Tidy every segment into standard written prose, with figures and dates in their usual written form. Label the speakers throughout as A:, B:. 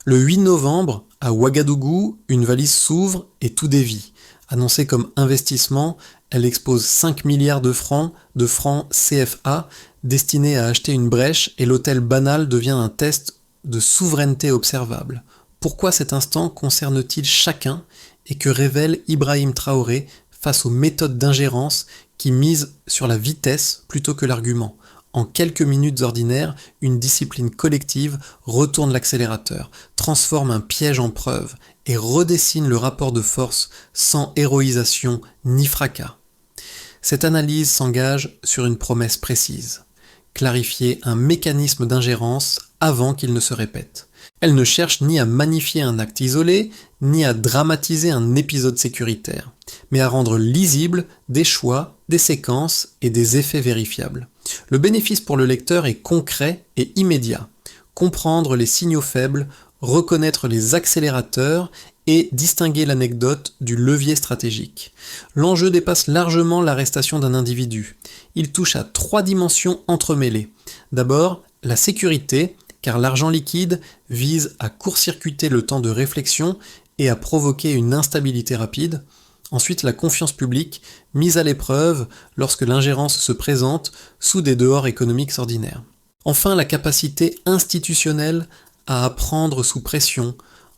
A: Le 8 novembre, à Ouagadougou, une valise s'ouvre et tout dévie. Annoncée comme investissement, elle expose 5 milliards de francs CFA, destinés à acheter une brèche, et l'hôtel banal devient un test de souveraineté observable. Pourquoi cet instant concerne-t-il chacun et que révèle Ibrahim Traoré face aux méthodes d'ingérence qui misent sur la vitesse plutôt que l'argument? En quelques minutes ordinaires, une discipline collective retourne l'accélérateur, transforme un piège en preuve et redessine le rapport de force sans héroïsation ni fracas. Cette analyse s'engage sur une promesse précise: clarifier un mécanisme d'ingérence avant qu'il ne se répète. Elle ne cherche ni à magnifier un acte isolé, ni à dramatiser un épisode sécuritaire, mais à rendre lisibles des choix, des séquences et des effets vérifiables. Le bénéfice pour le lecteur est concret et immédiat. Comprendre les signaux faibles, reconnaître les accélérateurs et distinguer l'anecdote du levier stratégique. L'enjeu dépasse largement l'arrestation d'un individu. Il touche à 3 dimensions entremêlées. D'abord, la sécurité, car l'argent liquide vise à court-circuiter le temps de réflexion et à provoquer une instabilité rapide. Ensuite, la confiance publique, mise à l'épreuve lorsque l'ingérence se présente sous des dehors économiques ordinaires. Enfin, la capacité institutionnelle à apprendre sous pression,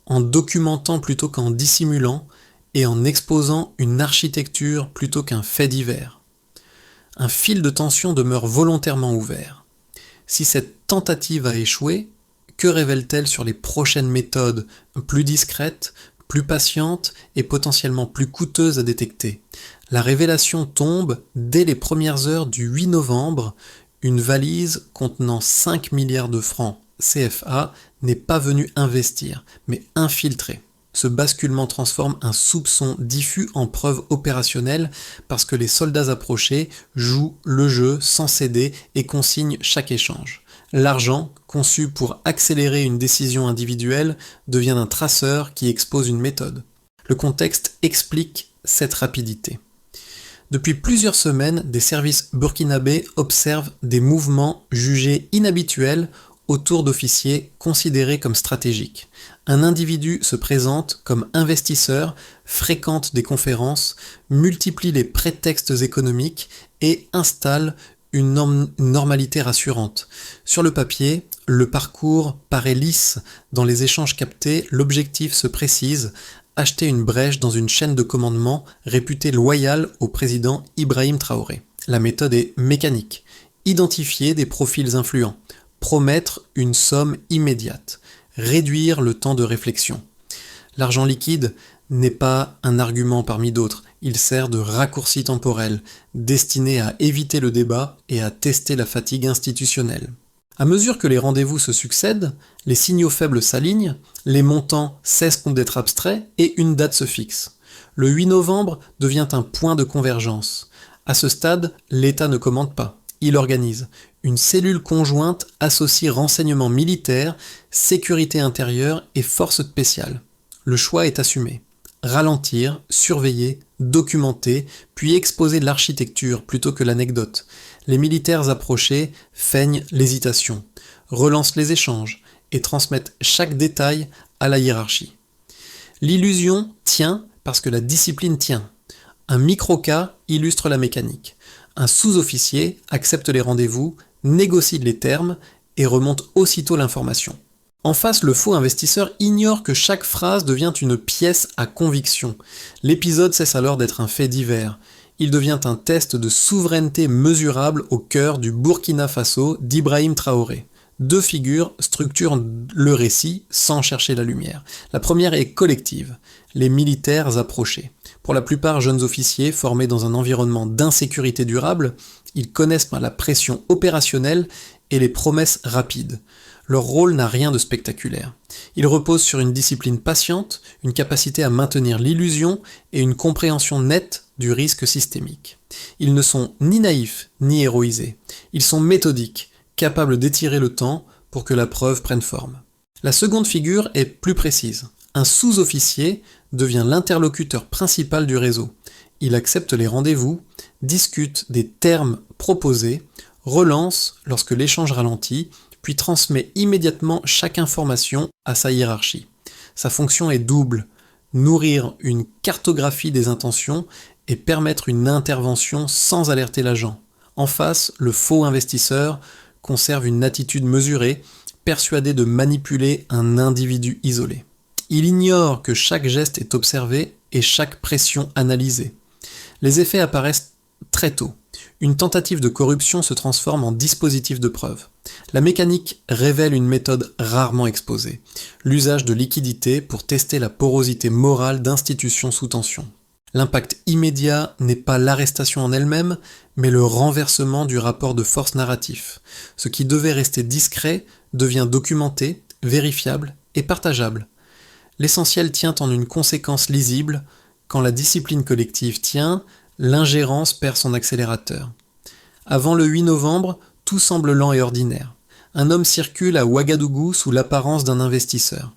A: en documentant plutôt qu'en dissimulant et en exposant une architecture plutôt qu'un fait divers. Un fil de tension demeure volontairement ouvert. Si cette tentative a échoué, que révèle-t-elle sur les prochaines méthodes plus discrètes, plus patientes et potentiellement plus coûteuses à détecter? La révélation tombe dès les premières heures du 8 novembre. Une valise contenant 5 milliards de francs CFA n'est pas venue investir, mais infiltrer. Ce basculement transforme un soupçon diffus en preuve opérationnelle parce que les soldats approchés jouent le jeu sans céder et consignent chaque échange. L'argent, conçu pour accélérer une décision individuelle, devient un traceur qui expose une méthode. Le contexte explique cette rapidité. Depuis plusieurs semaines, des services burkinabés observent des mouvements jugés inhabituels autour d'officiers considérés comme stratégiques. Un individu se présente comme investisseur, fréquente des conférences, multiplie les prétextes économiques et installe une normalité rassurante. Sur le papier, le parcours paraît lisse. Dans les échanges captés, l'objectif se précise: acheter une brèche dans une chaîne de commandement réputée loyale au président Ibrahim Traoré. La méthode est mécanique: identifier des profils influents, promettre une somme immédiate, réduire le temps de réflexion. L'argent liquide n'est pas un argument parmi d'autres, il sert de raccourci temporel, destiné à éviter le débat et à tester la fatigue institutionnelle. À mesure que les rendez-vous se succèdent, les signaux faibles s'alignent, les montants cessent d'être abstraits et une date se fixe. Le 8 novembre devient un point de convergence. À ce stade, l'État ne commande pas, il organise. Une cellule conjointe associe renseignements militaires, sécurité intérieure et forces spéciales. Le choix est assumé: ralentir, surveiller, documenter, puis exposer l'architecture plutôt que l'anecdote. Les militaires approchés feignent l'hésitation, relancent les échanges et transmettent chaque détail à la hiérarchie. L'illusion tient parce que la discipline tient. Un micro-cas illustre la mécanique. Un sous-officier accepte les rendez-vous, négocie les termes et remonte aussitôt l'information. En face, le faux investisseur ignore que chaque phrase devient une pièce à conviction. L'épisode cesse alors d'être un fait divers. Il devient un test de souveraineté mesurable au cœur du Burkina Faso d'Ibrahim Traoré. 2 figures structurent le récit sans chercher la lumière. La première est collective: les militaires approchés. Pour la plupart jeunes officiers formés dans un environnement d'insécurité durable, ils connaissent la pression opérationnelle et les promesses rapides. Leur rôle n'a rien de spectaculaire. Il repose sur une discipline patiente, une capacité à maintenir l'illusion et une compréhension nette du risque systémique. Ils ne sont ni naïfs ni héroïsés. Ils sont méthodiques, capables d'étirer le temps pour que la preuve prenne forme. La seconde figure est plus précise. Un sous-officier devient l'interlocuteur principal du réseau. Il accepte les rendez-vous, discute des termes proposés, relance lorsque l'échange ralentit, puis transmet immédiatement chaque information à sa hiérarchie. Sa fonction est double, nourrir une cartographie des intentions et permettre une intervention sans alerter l'agent. En face, le faux investisseur conserve une attitude mesurée, persuadé de manipuler un individu isolé. Il ignore que chaque geste est observé et chaque pression analysée. Les effets apparaissent très tôt. Une tentative de corruption se transforme en dispositif de preuve. La mécanique révèle une méthode rarement exposée, l'usage de liquidités pour tester la porosité morale d'institutions sous tension. L'impact immédiat n'est pas l'arrestation en elle-même, mais le renversement du rapport de force narratif. Ce qui devait rester discret devient documenté, vérifiable et partageable. L'essentiel tient en une conséquence lisible. Quand la discipline collective tient, l'ingérence perd son accélérateur. Avant le 8 novembre, tout semble lent et ordinaire. Un homme circule à Ouagadougou sous l'apparence d'un investisseur.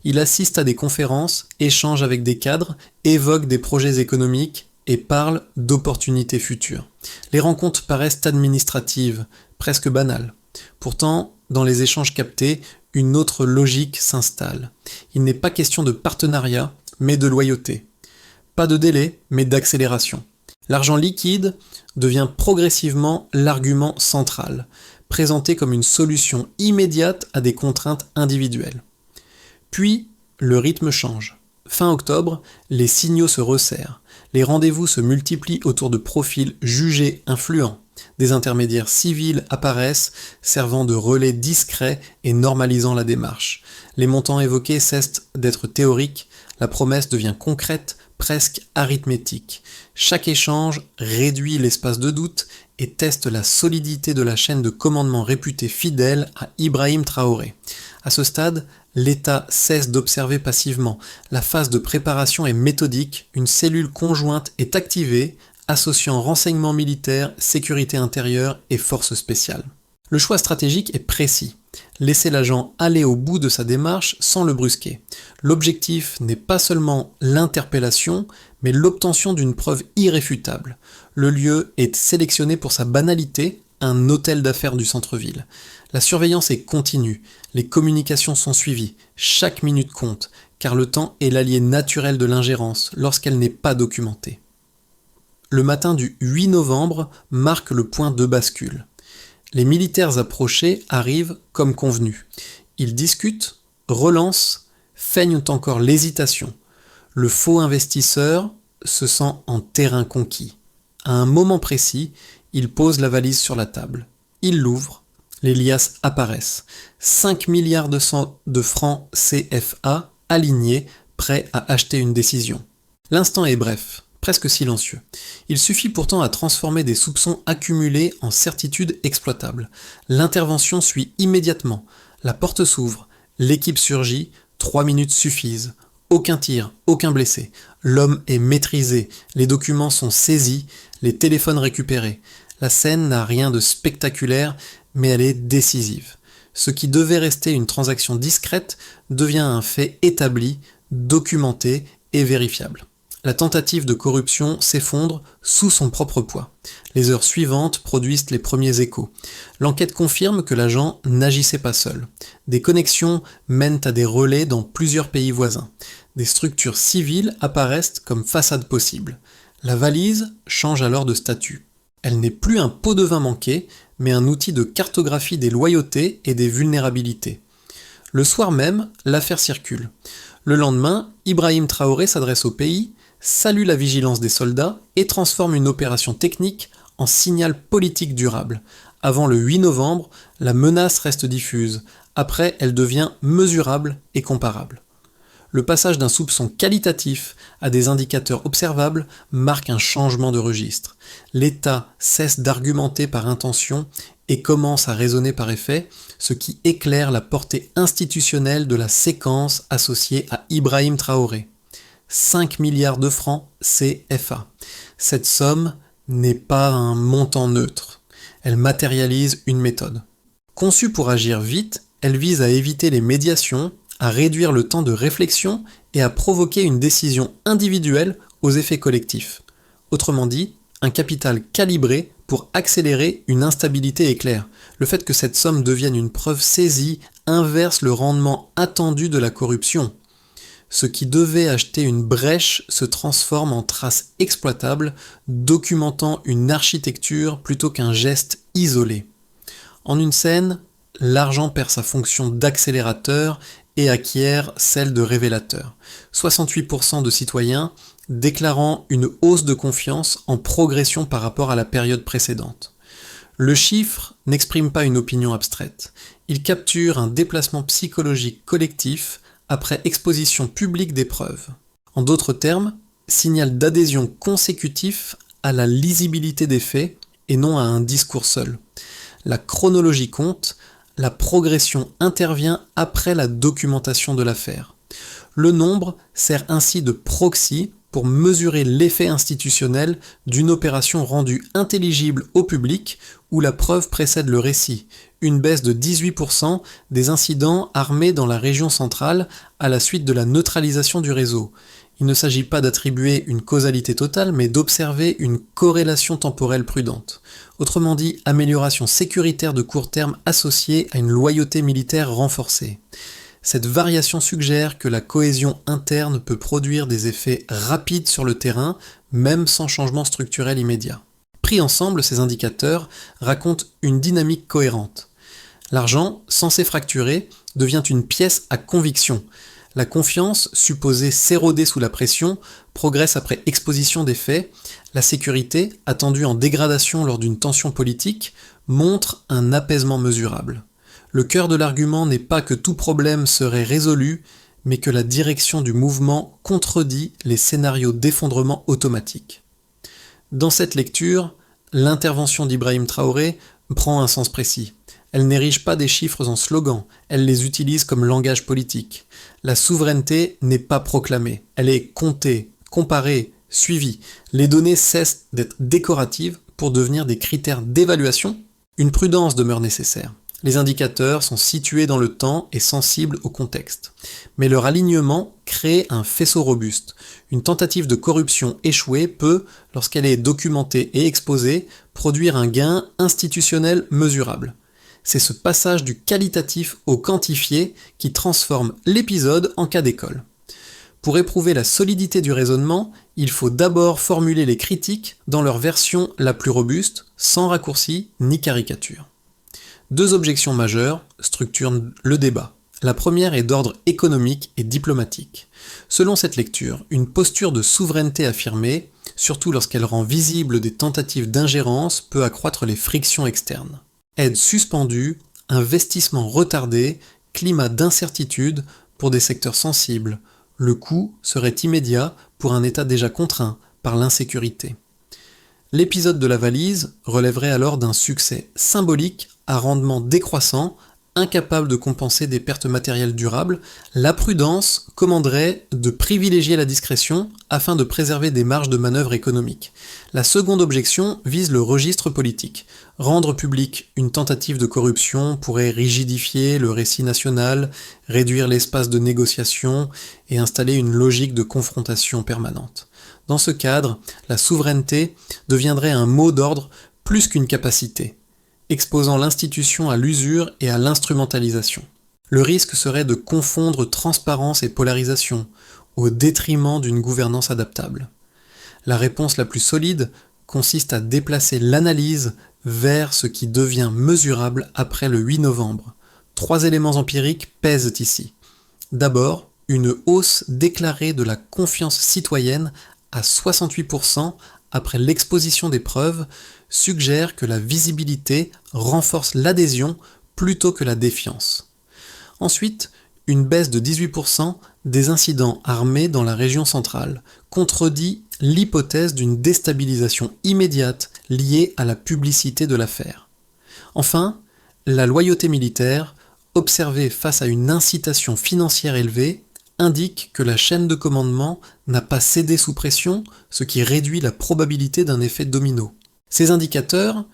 A: Il assiste à des conférences, échange avec des cadres, évoque des projets économiques et parle d'opportunités futures. Les rencontres paraissent administratives, presque banales. Pourtant, dans les échanges captés, une autre logique s'installe. Il n'est pas question de partenariat, mais de loyauté. Pas de délai, mais d'accélération. L'argent liquide devient progressivement l'argument central, présenté comme une solution immédiate à des contraintes individuelles. Puis, le rythme change. Fin octobre, les signaux se resserrent. Les rendez-vous se multiplient autour de profils jugés influents. Des intermédiaires civils apparaissent, servant de relais discrets et normalisant la démarche. Les montants évoqués cessent d'être théoriques, la promesse devient concrète, presque arithmétique. Chaque échange réduit l'espace de doute et teste la solidité de la chaîne de commandement réputée fidèle à Ibrahim Traoré. À ce stade, l'État cesse d'observer passivement. La phase de préparation est méthodique, une cellule conjointe est activée, associant renseignements militaires, sécurité intérieure et forces spéciales. Le choix stratégique est précis. Laisser l'agent aller au bout de sa démarche sans le brusquer. L'objectif n'est pas seulement l'interpellation, mais l'obtention d'une preuve irréfutable. Le lieu est sélectionné pour sa banalité, un hôtel d'affaires du centre-ville. La surveillance est continue, les communications sont suivies, chaque minute compte, car le temps est l'allié naturel de l'ingérence lorsqu'elle n'est pas documentée. Le matin du 8 novembre marque le point de bascule. Les militaires approchés arrivent comme convenu. Ils discutent, relancent, feignent encore l'hésitation. Le faux investisseur se sent en terrain conquis. À un moment précis, il pose la valise sur la table. Il l'ouvre, les liasses apparaissent. 5 milliards de francs CFA alignés, prêts à acheter une décision. L'instant est bref, presque silencieux. Il suffit pourtant à transformer des soupçons accumulés en certitudes exploitables. L'intervention suit immédiatement. La porte s'ouvre, l'équipe surgit, 3 minutes suffisent. Aucun tir, aucun blessé. L'homme est maîtrisé, les documents sont saisis, les téléphones récupérés. La scène n'a rien de spectaculaire, mais elle est décisive. Ce qui devait rester une transaction discrète devient un fait établi, documenté et vérifiable. La tentative de corruption s'effondre sous son propre poids. Les heures suivantes produisent les premiers échos. L'enquête confirme que l'agent n'agissait pas seul. Des connexions mènent à des relais dans plusieurs pays voisins. Des structures civiles apparaissent comme façade possible. La valise change alors de statut. Elle n'est plus un pot de vin manqué, mais un outil de cartographie des loyautés et des vulnérabilités. Le soir même, l'affaire circule. Le lendemain, Ibrahim Traoré s'adresse au pays, salue la vigilance des soldats et transforme une opération technique en signal politique durable. Avant le 8 novembre, la menace reste diffuse. Après, elle devient mesurable et comparable. Le passage d'un soupçon qualitatif à des indicateurs observables marque un changement de registre. L'État cesse d'argumenter par intention et commence à raisonner par effet, ce qui éclaire la portée institutionnelle de la séquence associée à Ibrahim Traoré. 5 milliards de francs CFA. Cette somme n'est pas un montant neutre. Elle matérialise une méthode. Conçue pour agir vite, elle vise à éviter les médiations, à réduire le temps de réflexion et à provoquer une décision individuelle aux effets collectifs. Autrement dit, un capital calibré pour accélérer une instabilité éclair. Le fait que cette somme devienne une preuve saisie inverse le rendement attendu de la corruption. Ce qui devait acheter une brèche se transforme en trace exploitable, documentant une architecture plutôt qu'un geste isolé. En une scène, l'argent perd sa fonction d'accélérateur et acquiert celle de révélateur. 68% de citoyens déclarant une hausse de confiance en progression par rapport à la période précédente. Le chiffre n'exprime pas une opinion abstraite. Il capture un déplacement psychologique collectif après exposition publique des preuves. En d'autres termes, signal d'adhésion consécutif à la lisibilité des faits et non à un discours seul. La chronologie compte, la progression intervient après la documentation de l'affaire. Le nombre sert ainsi de proxy pour mesurer l'effet institutionnel d'une opération rendue intelligible au public où la preuve précède le récit, une baisse de 18% des incidents armés dans la région centrale à la suite de la neutralisation du réseau. Il ne s'agit pas d'attribuer une causalité totale, mais d'observer une corrélation temporelle prudente. Autrement dit, amélioration sécuritaire de court terme associée à une loyauté militaire renforcée. Cette variation suggère que la cohésion interne peut produire des effets rapides sur le terrain, même sans changement structurel immédiat. Pris ensemble, ces indicateurs racontent une dynamique cohérente. L'argent, censé fracturer, devient une pièce à conviction. La confiance, supposée s'éroder sous la pression, progresse après exposition des faits. La sécurité, attendue en dégradation lors d'une tension politique, montre un apaisement mesurable. Le cœur de l'argument n'est pas que tout problème serait résolu, mais que la direction du mouvement contredit les scénarios d'effondrement automatique. Dans cette lecture, l'intervention d'Ibrahim Traoré prend un sens précis. Elle n'érige pas des chiffres en slogans, elle les utilise comme langage politique. La souveraineté n'est pas proclamée, elle est comptée, comparée, suivie. Les données cessent d'être décoratives pour devenir des critères d'évaluation. Une prudence demeure nécessaire. Les indicateurs sont situés dans le temps et sensibles au contexte. Mais leur alignement crée un faisceau robuste. Une tentative de corruption échouée peut, lorsqu'elle est documentée et exposée, produire un gain institutionnel mesurable. C'est ce passage du qualitatif au quantifié qui transforme l'épisode en cas d'école. Pour éprouver la solidité du raisonnement, il faut d'abord formuler les critiques dans leur version la plus robuste, sans raccourci ni caricature. Deux objections majeures structurent le débat. La première est d'ordre économique et diplomatique. Selon cette lecture, une posture de souveraineté affirmée, surtout lorsqu'elle rend visible des tentatives d'ingérence, peut accroître les frictions externes. Aide suspendue, investissement retardé, climat d'incertitude pour des secteurs sensibles. Le coût serait immédiat pour un État déjà contraint par l'insécurité. L'épisode de la valise relèverait alors d'un succès symbolique à rendement décroissant, incapable de compenser des pertes matérielles durables. La prudence commanderait de privilégier la discrétion afin de préserver des marges de manœuvre économiques. La seconde objection vise le registre politique. Rendre public une tentative de corruption pourrait rigidifier le récit national, réduire l'espace de négociation et installer une logique de confrontation permanente. Dans ce cadre, la souveraineté deviendrait un mot d'ordre plus qu'une capacité, exposant l'institution à l'usure et à l'instrumentalisation. Le risque serait de confondre transparence et polarisation, au détriment d'une gouvernance adaptable. La réponse la plus solide consiste à déplacer l'analyse vers ce qui devient mesurable après le 8 novembre. 3 éléments empiriques pèsent ici. D'abord, une hausse déclarée de la confiance citoyenne à 68% après l'exposition des preuves suggère que la visibilité renforce l'adhésion plutôt que la défiance. Ensuite, une baisse de 18% des incidents armés dans la région centrale contredit l'hypothèse d'une déstabilisation immédiate liée à la publicité de l'affaire. Enfin, la loyauté militaire, observée face à une incitation financière élevée, indique que la chaîne de commandement n'a pas cédé sous pression, ce qui réduit la probabilité d'un effet domino. Ces indicateurs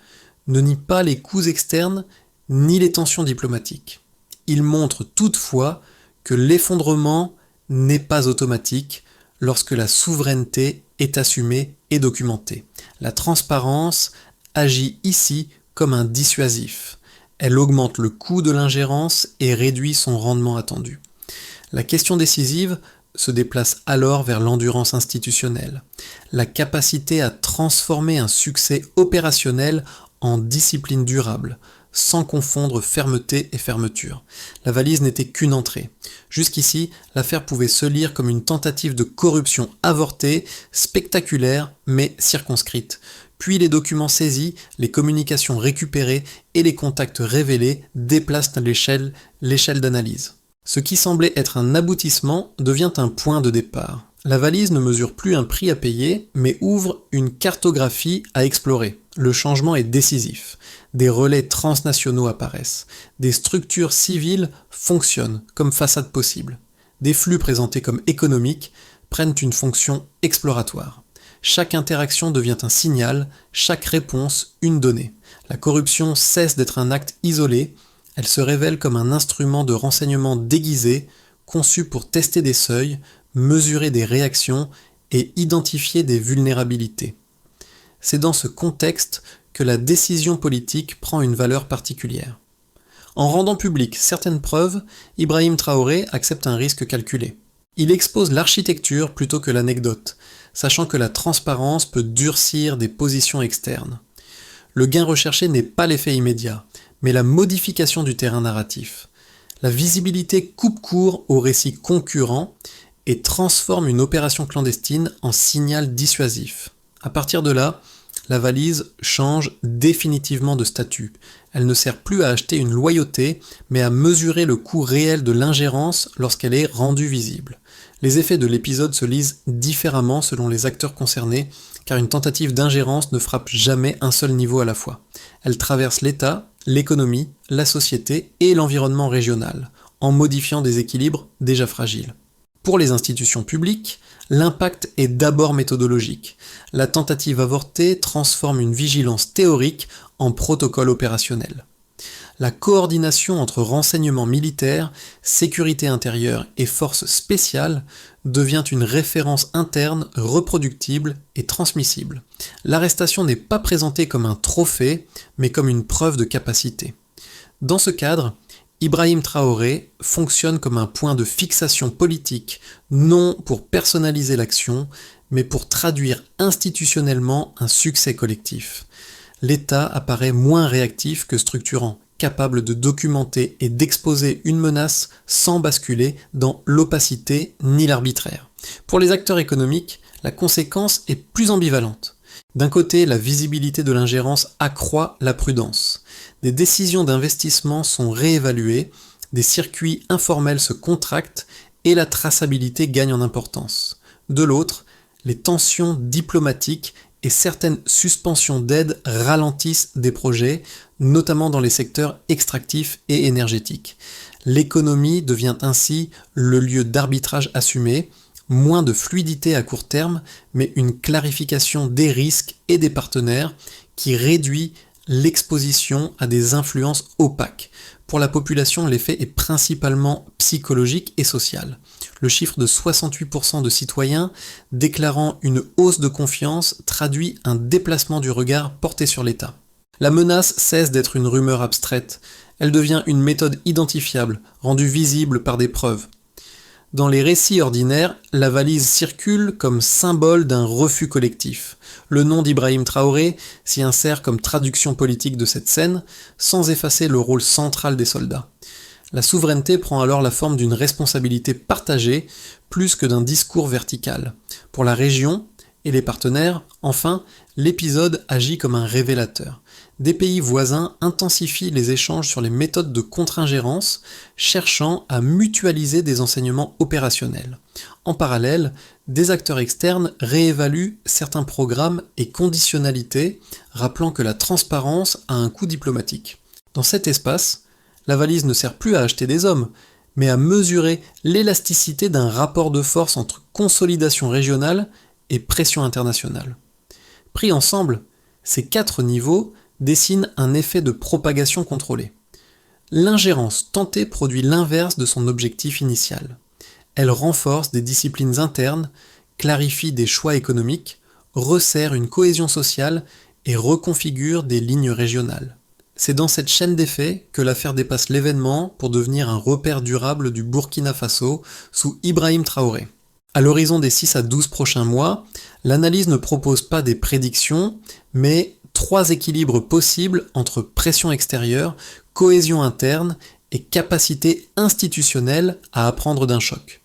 A: ne nient pas les coûts externes ni les tensions diplomatiques. Ils montrent toutefois que l'effondrement n'est pas automatique lorsque la souveraineté est assumée et documentée. La transparence agit ici comme un dissuasif. Elle augmente le coût de l'ingérence et réduit son rendement attendu. La question décisive se déplace alors vers l'endurance institutionnelle, la capacité à transformer un succès opérationnel en discipline durable, sans confondre fermeté et fermeture. La valise n'était qu'une entrée. Jusqu'ici, l'affaire pouvait se lire comme une tentative de corruption avortée, spectaculaire mais circonscrite. Puis les documents saisis, les communications récupérées et les contacts révélés déplacent l'échelle d'analyse. Ce qui semblait être un aboutissement devient un point de départ. La valise ne mesure plus un prix à payer, mais ouvre une cartographie à explorer. Le changement est décisif. Des relais transnationaux apparaissent. Des structures civiles fonctionnent comme façade possible. Des flux présentés comme économiques prennent une fonction exploratoire. Chaque interaction devient un signal, chaque réponse une donnée. La corruption cesse d'être un acte isolé, elle se révèle comme un instrument de renseignement déguisé, conçu pour tester des seuils, mesurer des réactions et identifier des vulnérabilités. C'est dans ce contexte que la décision politique prend une valeur particulière. En rendant publiques certaines preuves, Ibrahim Traoré accepte un risque calculé. Il expose l'architecture plutôt que l'anecdote, sachant que la transparence peut durcir des positions externes. Le gain recherché n'est pas l'effet immédiat, mais la modification du terrain narratif. La visibilité coupe court aux récits concurrents et transforme une opération clandestine en signal dissuasif. À partir de là, la valise change définitivement de statut. Elle ne sert plus à acheter une loyauté, mais à mesurer le coût réel de l'ingérence lorsqu'elle est rendue visible. Les effets de l'épisode se lisent différemment selon les acteurs concernés, car une tentative d'ingérence ne frappe jamais un seul niveau à la fois. Elle traverse l'État, l'économie, la société et l'environnement régional, en modifiant des équilibres déjà fragiles. Pour les institutions publiques, l'impact est d'abord méthodologique. La tentative avortée transforme une vigilance théorique en protocole opérationnel. La coordination entre renseignements militaires, sécurité intérieure et forces spéciales devient une référence interne reproductible et transmissible. L'arrestation n'est pas présentée comme un trophée, mais comme une preuve de capacité. Dans ce cadre, Ibrahim Traoré fonctionne comme un point de fixation politique, non pour personnaliser l'action, mais pour traduire institutionnellement un succès collectif. L'État apparaît moins réactif que structurant, capable de documenter et d'exposer une menace sans basculer dans l'opacité ni l'arbitraire. Pour les acteurs économiques, la conséquence est plus ambivalente. D'un côté, la visibilité de l'ingérence accroît la prudence. Des décisions d'investissement sont réévaluées, des circuits informels se contractent et la traçabilité gagne en importance. De l'autre, les tensions diplomatiques et certaines suspensions d'aide ralentissent des projets, notamment dans les secteurs extractifs et énergétiques. L'économie devient ainsi le lieu d'arbitrage assumé, moins de fluidité à court terme, mais une clarification des risques et des partenaires qui réduit l'exposition à des influences opaques. Pour la population, l'effet est principalement psychologique et social. Le chiffre de 68% de citoyens déclarant une hausse de confiance traduit un déplacement du regard porté sur l'État. La menace cesse d'être une rumeur abstraite, elle devient une méthode identifiable, rendue visible par des preuves. Dans les récits ordinaires, la valise circule comme symbole d'un refus collectif. Le nom d'Ibrahim Traoré s'y insère comme traduction politique de cette scène, sans effacer le rôle central des soldats. La souveraineté prend alors la forme d'une responsabilité partagée, plus que d'un discours vertical. Pour la région et les partenaires, enfin, l'épisode agit comme un révélateur. Des pays voisins intensifient les échanges sur les méthodes de contre-ingérence, cherchant à mutualiser des enseignements opérationnels. En parallèle, des acteurs externes réévaluent certains programmes et conditionnalités, rappelant que la transparence a un coût diplomatique. Dans cet espace, la valise ne sert plus à acheter des hommes, mais à mesurer l'élasticité d'un rapport de force entre consolidation régionale et pression internationale. Pris ensemble, ces 4 niveaux dessinent un effet de propagation contrôlée. L'ingérence tentée produit l'inverse de son objectif initial. Elle renforce des disciplines internes clarifie des choix économiques, resserre une cohésion sociale et reconfigure des lignes régionales. C'est dans cette chaîne d'effets que l'affaire dépasse l'événement pour devenir un repère durable du Burkina Faso sous Ibrahim Traoré. À l'horizon des 6 à 12 prochains mois, l'analyse ne propose pas des prédictions, mais 3 équilibres possibles entre pression extérieure, cohésion interne et capacité institutionnelle à apprendre d'un choc.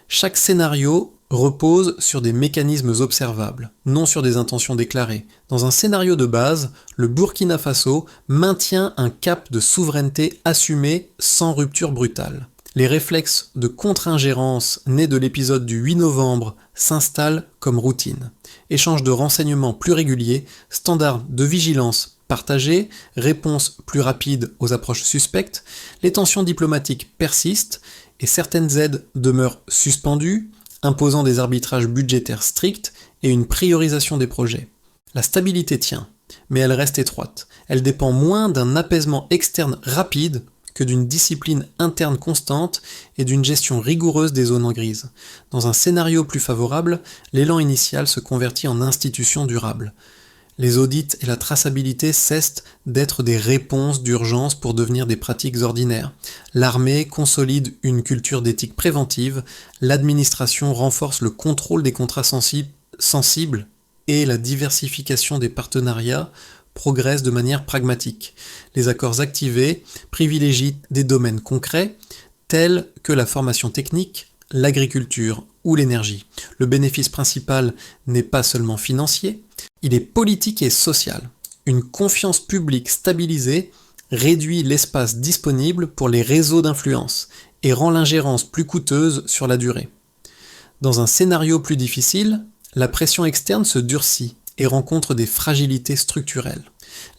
A: Chaque scénario repose sur des mécanismes observables, non sur des intentions déclarées. Dans un scénario de base, le Burkina Faso maintient un cap de souveraineté assumé sans rupture brutale. Les réflexes de contre-ingérence nés de l'épisode du 8 novembre s'installent comme routine. Échange de renseignements plus réguliers, standards de vigilance partagés, réponses plus rapides aux approches suspectes, les tensions diplomatiques persistent et certaines aides demeurent suspendues, imposant des arbitrages budgétaires stricts et une priorisation des projets. La stabilité tient, mais elle reste étroite. Elle dépend moins d'un apaisement externe rapide que d'une discipline interne constante et d'une gestion rigoureuse des zones en grise. Dans un scénario plus favorable, l'élan initial se convertit en institution durable. Les audits et la traçabilité cessent d'être des réponses d'urgence pour devenir des pratiques ordinaires. L'armée consolide une culture d'éthique préventive, l'administration renforce le contrôle des contrats sensibles et la diversification des partenariats progresse de manière pragmatique. Les accords activés privilégient des domaines concrets tels que la formation technique, l'agriculture ou l'énergie. Le bénéfice principal n'est pas seulement financier, il est politique et social. Une confiance publique stabilisée réduit l'espace disponible pour les réseaux d'influence et rend l'ingérence plus coûteuse sur la durée. Dans un scénario plus difficile, la pression externe se durcit et rencontre des fragilités structurelles.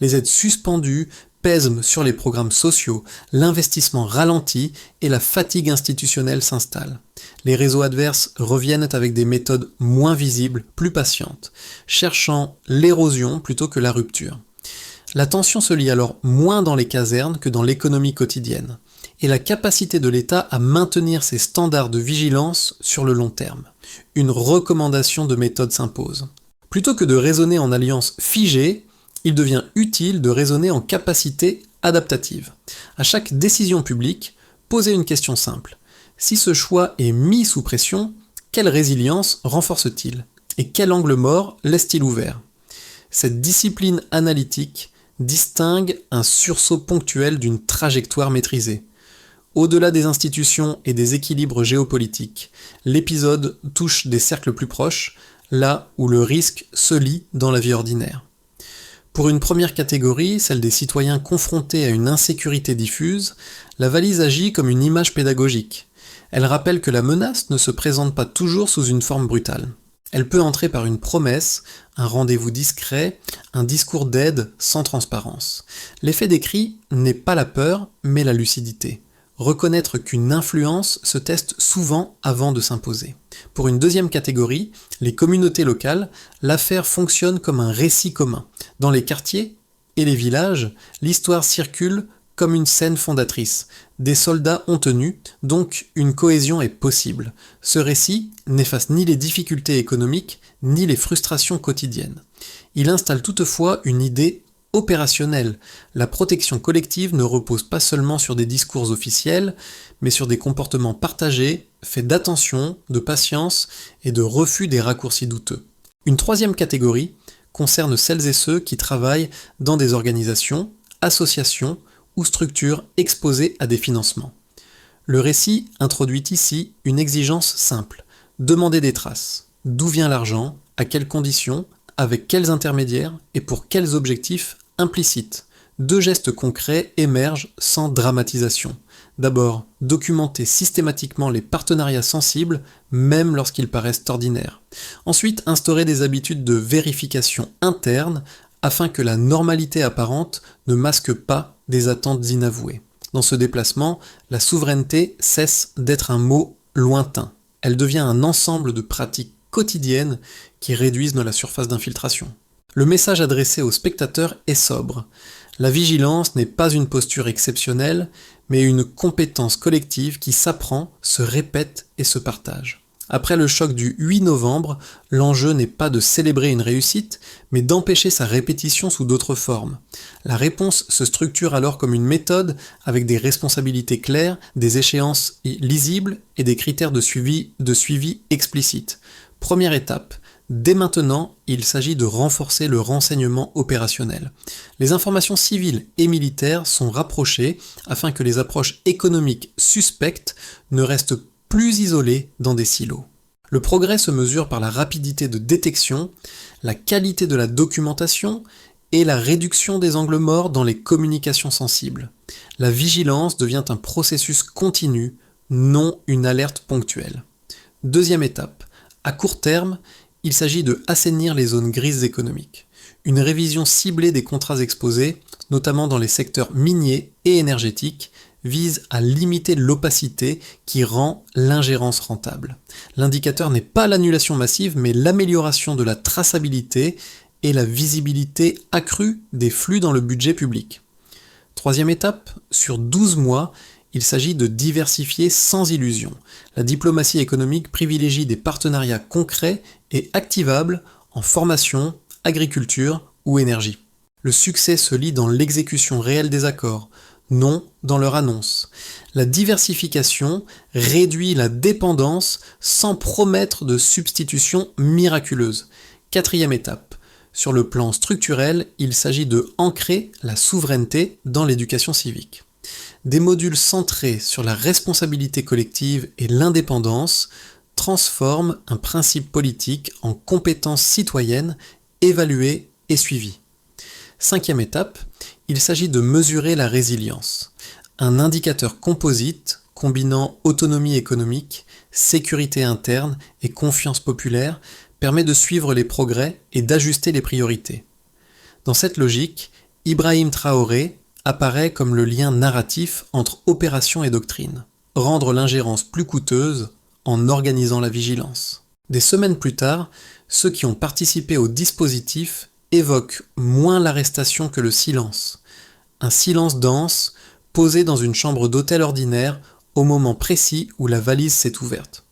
A: Les aides suspendues pèsent sur les programmes sociaux, l'investissement ralentit et la fatigue institutionnelle s'installe. Les réseaux adverses reviennent avec des méthodes moins visibles, plus patientes, cherchant l'érosion plutôt que la rupture. La tension se lie alors moins dans les casernes que dans l'économie quotidienne, et la capacité de l'État à maintenir ses standards de vigilance sur le long terme. Une recommandation de méthode s'impose. Plutôt que de raisonner en alliance figée, il devient utile de raisonner en capacité adaptative. À chaque décision publique, posez une question simple. Si ce choix est mis sous pression, quelle résilience renforce-t-il? Et quel angle mort laisse-t-il ouvert? Cette discipline analytique distingue un sursaut ponctuel d'une trajectoire maîtrisée. Au-delà des institutions et des équilibres géopolitiques, l'épisode touche des cercles plus proches, là où le risque se lie dans la vie ordinaire. Pour une première catégorie, celle des citoyens confrontés à une insécurité diffuse, la valise agit comme une image pédagogique. Elle rappelle que la menace ne se présente pas toujours sous une forme brutale. Elle peut entrer par une promesse, un rendez-vous discret, un discours d'aide sans transparence. L'effet décrit n'est pas la peur, mais la lucidité. Reconnaître qu'une influence se teste souvent avant de s'imposer. Pour une deuxième catégorie, les communautés locales, l'affaire fonctionne comme un récit commun. Dans les quartiers et les villages, l'histoire circule comme une scène fondatrice. Des soldats ont tenu, donc une cohésion est possible. Ce récit n'efface ni les difficultés économiques, ni les frustrations quotidiennes. Il installe toutefois une idée opérationnelle. La protection collective ne repose pas seulement sur des discours officiels, mais sur des comportements partagés, faits d'attention, de patience et de refus des raccourcis douteux. Une troisième catégorie concerne celles et ceux qui travaillent dans des organisations, associations ou structures exposées à des financements. Le récit introduit ici une exigence simple, demander des traces. D'où vient l'argent, à quelles conditions, avec quels intermédiaires et pour quels objectifs implicites. Deux gestes concrets émergent sans dramatisation. D'abord, documenter systématiquement les partenariats sensibles, même lorsqu'ils paraissent ordinaires. Ensuite, instaurer des habitudes de vérification interne afin que la normalité apparente ne masque pas des attentes inavouées. Dans ce déplacement, la souveraineté cesse d'être un mot lointain. Elle devient un ensemble de pratiques quotidiennes qui réduisent la surface d'infiltration. Le message adressé aux spectateurs est sobre. La vigilance n'est pas une posture exceptionnelle, mais une compétence collective qui s'apprend, se répète et se partage. Après le choc du 8 novembre, l'enjeu n'est pas de célébrer une réussite, mais d'empêcher sa répétition sous d'autres formes. La réponse se structure alors comme une méthode avec des responsabilités claires, des échéances lisibles et des critères de suivi explicites. Première étape, dès maintenant, il s'agit de renforcer le renseignement opérationnel. Les informations civiles et militaires sont rapprochées afin que les approches économiques suspectes ne restent plus isolées dans des silos. Le progrès se mesure par la rapidité de détection, la qualité de la documentation et la réduction des angles morts dans les communications sensibles. La vigilance devient un processus continu, non une alerte ponctuelle. Deuxième étape, à court terme, il s'agit de assainir les zones grises économiques. Une révision ciblée des contrats exposés, notamment dans les secteurs miniers et énergétiques, vise à limiter l'opacité qui rend l'ingérence rentable. L'indicateur n'est pas l'annulation massive, mais l'amélioration de la traçabilité et la visibilité accrue des flux dans le budget public. Troisième étape, sur 12 mois, il s'agit de diversifier sans illusion. La diplomatie économique privilégie des partenariats concrets et activables en formation, agriculture ou énergie. Le succès se lie dans l'exécution réelle des accords, non dans leur annonce. La diversification réduit la dépendance sans promettre de substitution miraculeuse. Quatrième étape. Sur le plan structurel, il s'agit de ancrer la souveraineté dans l'éducation civique. Des modules centrés sur la responsabilité collective et l'indépendance transforment un principe politique en compétence citoyenne évaluée et suivie. Cinquième étape, il s'agit de mesurer la résilience. Un indicateur composite combinant autonomie économique, sécurité interne et confiance populaire permet de suivre les progrès et d'ajuster les priorités. Dans cette logique, Ibrahim Traoré apparaît comme le lien narratif entre opération et doctrine. Rendre l'ingérence plus coûteuse en organisant la vigilance. Des semaines plus tard, ceux qui ont participé au dispositif évoquent moins l'arrestation que le silence. Un silence dense, posé dans une chambre d'hôtel ordinaire au moment précis où la valise s'est ouverte.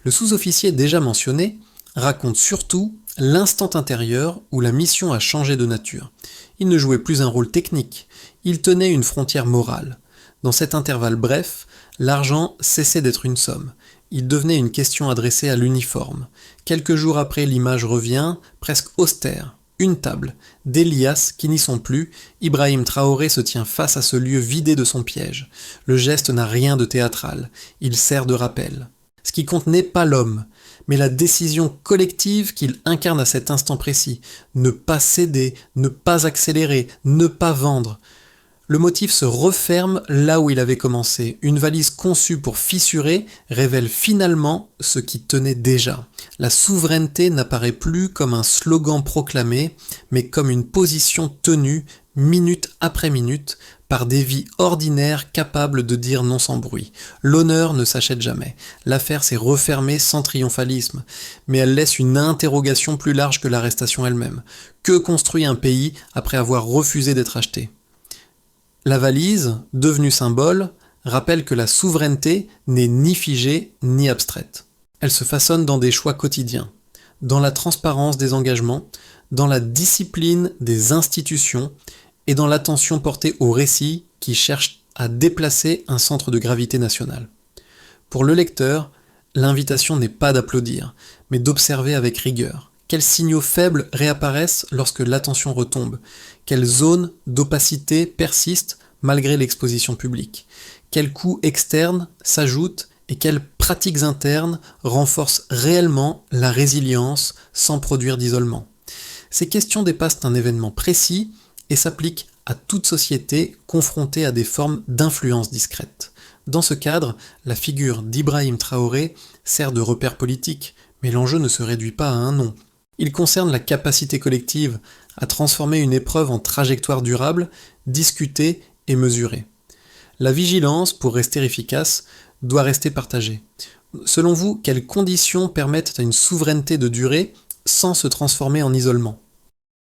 A: Le sous-officier déjà mentionné raconte surtout l'instant intérieur où la mission a changé de nature. Il ne jouait plus un rôle technique, il tenait une frontière morale. Dans cet intervalle bref, l'argent cessait d'être une somme. Il devenait une question adressée à l'uniforme. Quelques jours après, l'image revient, presque austère. Une table, des liasses qui n'y sont plus, Ibrahim Traoré se tient face à ce lieu vidé de son piège. Le geste n'a rien de théâtral, il sert de rappel. Ce qui compte n'est pas l'homme, mais la décision collective qu'il incarne à cet instant précis. Ne pas céder, ne pas accélérer, ne pas vendre. Le motif se referme là où il avait commencé. Une valise conçue pour fissurer révèle finalement ce qui tenait déjà. La souveraineté n'apparaît plus comme un slogan proclamé, mais comme une position tenue minute après minute par des vies ordinaires capables de dire non sans bruit. L'honneur ne s'achète jamais. L'affaire s'est refermée sans triomphalisme, mais elle laisse une interrogation plus large que l'arrestation elle-même. Que construit un pays après avoir refusé d'être acheté ? La valise, devenue symbole, rappelle que la souveraineté n'est ni figée ni abstraite. Elle se façonne dans des choix quotidiens, dans la transparence des engagements, dans la discipline des institutions et dans l'attention portée au récit qui cherche à déplacer un centre de gravité national. Pour le lecteur, l'invitation n'est pas d'applaudir, mais d'observer avec rigueur. Quels signaux faibles réapparaissent lorsque l'attention retombe? Quelles zones d'opacité persistent malgré l'exposition publique? Quels coûts externes s'ajoutent et quelles pratiques internes renforcent réellement la résilience sans produire d'isolement? Ces questions dépassent un événement précis et s'appliquent à toute société confrontée à des formes d'influence discrète. Dans ce cadre, la figure d'Ibrahim Traoré sert de repère politique, mais l'enjeu ne se réduit pas à un nom. Il concerne la capacité collective à transformer une épreuve en trajectoire durable, discutée et mesurée. La vigilance, pour rester efficace, doit rester partagée. Selon vous, quelles conditions permettent à une souveraineté de durer sans se transformer en isolement ?